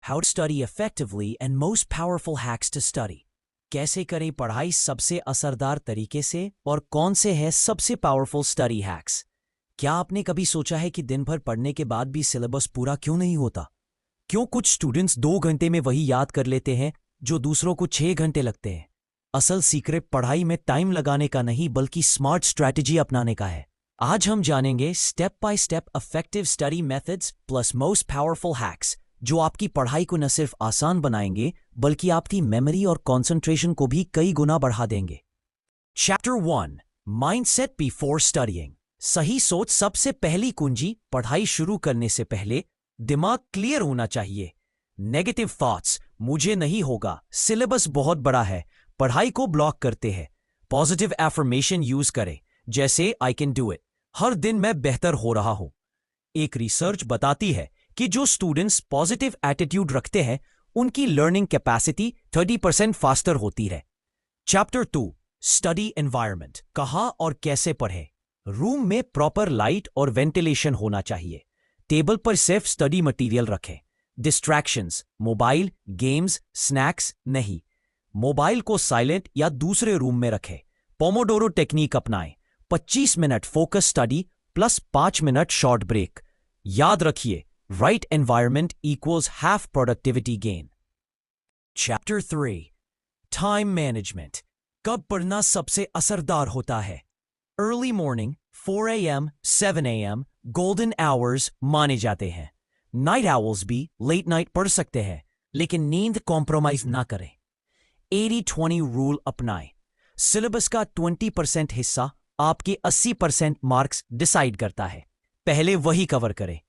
How to study effectively and most powerful hacks to study. कैसे करें पढ़ाई सबसे असरदार तरीके से और कौन से हैं सबसे पावरफुल स्टडी हैक्स। क्या आपने कभी सोचा है कि दिन भर पढ़ने के बाद भी सिलेबस पूरा क्यों नहीं होता? क्यों कुछ स्टूडेंट्स 2 घंटे में वही याद कर लेते हैं जो दूसरों को 6 घंटे लगते हैं? असल सीक्रेट पढ़ाई में टाइम लगाने का नहीं बल्कि स्मार्ट स्ट्रैटेजी अपनाने का है। आज हम जानेंगे step by step effective study methods plus most powerful hacks जो आपकी पढ़ाई को न सिर्फ आसान बनाएंगे बल्कि आपकी मेमोरी और कंसंट्रेशन को भी कई गुना बढ़ा देंगे। Chapter 1 mindset before studying. सही सोच सबसे पहली कुंजी। पढ़ाई शुरू करने से पहले दिमाग क्लियर होना चाहिए। नेगेटिव थॉट्स, मुझे नहीं होगा, सिलेबस बहुत बड़ा है, पढ़ाई को ब्लॉक करते हैं। पॉजिटिव एफर्मेशन यूज करें, जैसे आई कैन डू इट, हर दिन मैं बेहतर हो रहा हूं। एक रिसर्च बताती है कि जो स्टूडेंट्स पॉजिटिव एटीट्यूड रखते हैं उनकी लर्निंग कैपेसिटी 30% फास्टर होती है। Chapter 2 study environment. कहां और कैसे पढ़ें। रूम में प्रॉपर लाइट और वेंटिलेशन होना चाहिए। टेबल पर सिर्फ स्टडी मटेरियल रखें। डिस्ट्रैक्शंस, मोबाइल, गेम्स, स्नैक्स नहीं। मोबाइल को साइलेंट या दूसरे रूम में रखें। पोमोडोरो टेक्निक अपनाएं। 25 minute focus study plus 5 minute short break. याद रखिए, right environment equals half productivity gain. Chapter 3 Time Management. कब पढ़ना सबसे असरदार होता है। Early morning 4 a.m. 7 a.m. golden hours माने जाते हैं। Night owls भी late night पढ़ सकते हैं, लेकिन नींद कॉम्प्रोमाइज ना करें। 80-20 रूल अपनाएं। सिलेबस का 20% हिस्सा आपके 80% मार्क्स डिसाइड करता है। पहले वही कवर करें।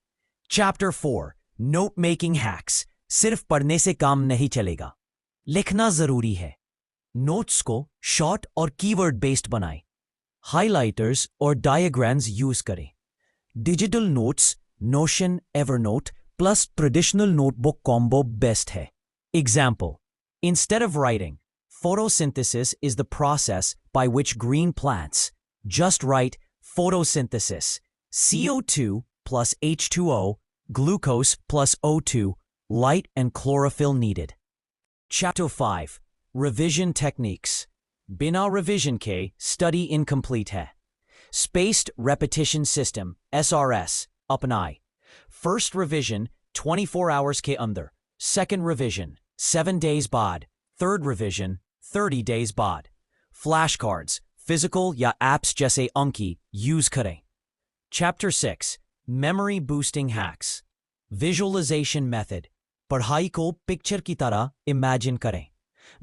Chapter 4 Note Making Hacks. सिर्फ पढ़ने से काम नहीं चलेगा, लिखना जरूरी है। नोट्स को शॉर्ट और कीवर्ड बेस्ड बनाएं। हाइलाइटर्स और डायग्राम्स यूज करें। Digital notes, Notion, Evernote plus traditional notebook combo best है। Example, instead of writing, photosynthesis is the process by which green plants. Just write photosynthesis. CO2 plus H2O, glucose plus O2, light and chlorophyll needed. Chapter 5 Revision Techniques. बिना revision के study incomplete है। Spaced Repetition System SRS अपनाएं। First revision 24 hours के अंदर, second revision 7 days बाद, third revision 30 days बाद। Flashcards, physical या apps जैसे Anki use करें। Chapter 6 Memory Boosting Hacks. Visualization Method. पढ़ाई को पिक्चर की तरह इमेजिन करें।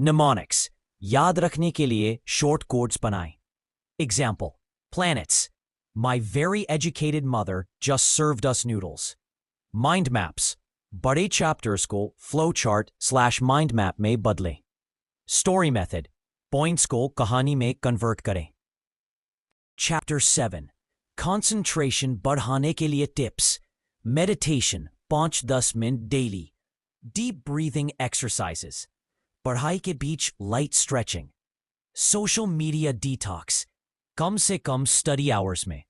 Mnemonics. याद रखने के लिए शॉर्ट कोड्स बनाएं। Example, planets. My very educated mother just served us noodles. Mind maps. बड़े चैप्टर्स को flowchart/mind map में बदलें। Story method. पॉइंट्स को कहानी में कन्वर्ट करें। Chapter 7 Concentration बढ़ाने के लिए टिप्स। Meditation 5-10 minute daily. Deep breathing exercises. पढ़ाई के बीच light stretching. Social media detox, कम से कम स्टडी आवर्स में।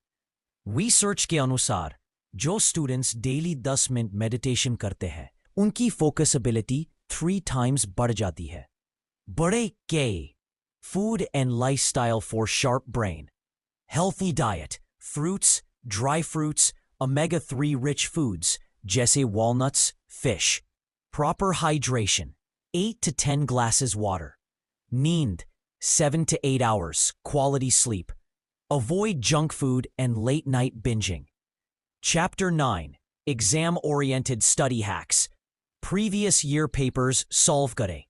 रिसर्च के अनुसार जो स्टूडेंट्स डेली 10 मिनट मेडिटेशन करते हैं उनकी फोकस एबिलिटी 3 times बढ़ जाती है। बड़े के food and lifestyle for sharp brain. Healthy diet, fruits, dry fruits, omega-3 rich foods, जैसे walnuts, fish. Proper hydration, 8 to 10 glasses water. Need, 7 to 8 hours, quality sleep. Avoid junk food and late night binging. Chapter 9, Exam-oriented study hacks. Previous year papers solve करें।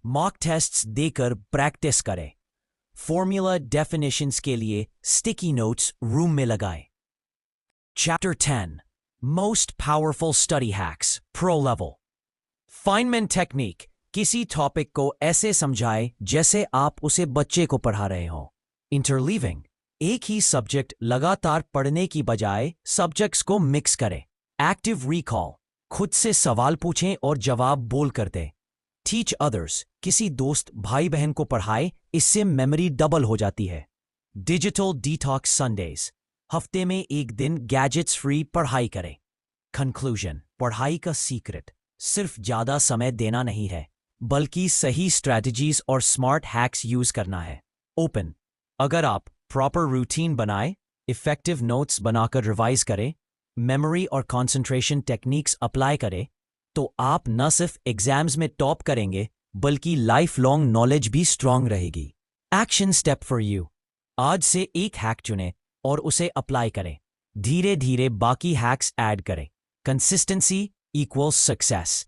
Mock tests देकर practice करें। Formula definitions के लिए sticky notes room में लगाएं। Chapter 10 most powerful study hacks pro level. Feynman technique. किसी topic को ऐसे समझाएं जैसे आप उसे बच्चे को पढ़ा रहे हो। इंटरलीविंग। एक ही सब्जेक्ट लगातार पढ़ने की बजाय सब्जेक्ट्स को मिक्स करें। Active recall. खुद से सवाल पूछें और जवाब बोल कर दें। Teach others. किसी दोस्त भाई बहन को पढ़ाए, इससे मेमोरी डबल हो जाती है। Digital detox Sundays. हफ्ते में एक दिन गैजेट्स फ्री पढ़ाई करें। कंक्लूजन। पढ़ाई का सीक्रेट सिर्फ ज्यादा समय देना नहीं है, बल्कि सही स्ट्रैटेजीज और स्मार्ट हैक्स यूज करना है। ओपन। अगर आप प्रॉपर रूटीन बनाए, इफेक्टिव नोट्स बनाकर रिवाइज करें, मेमोरी और कंसंट्रेशन टेक्निक्स अप्लाई करें, तो आप न सिर्फ एग्जाम्स में टॉप करेंगे, बल्कि लाइफ लॉन्ग नॉलेज भी स्ट्रांग रहेगी। Action step for you. आज से एक हैक चुनें और उसे अप्लाई करें। धीरे धीरे बाकी हैक्स ऐड करें। Consistency equals success.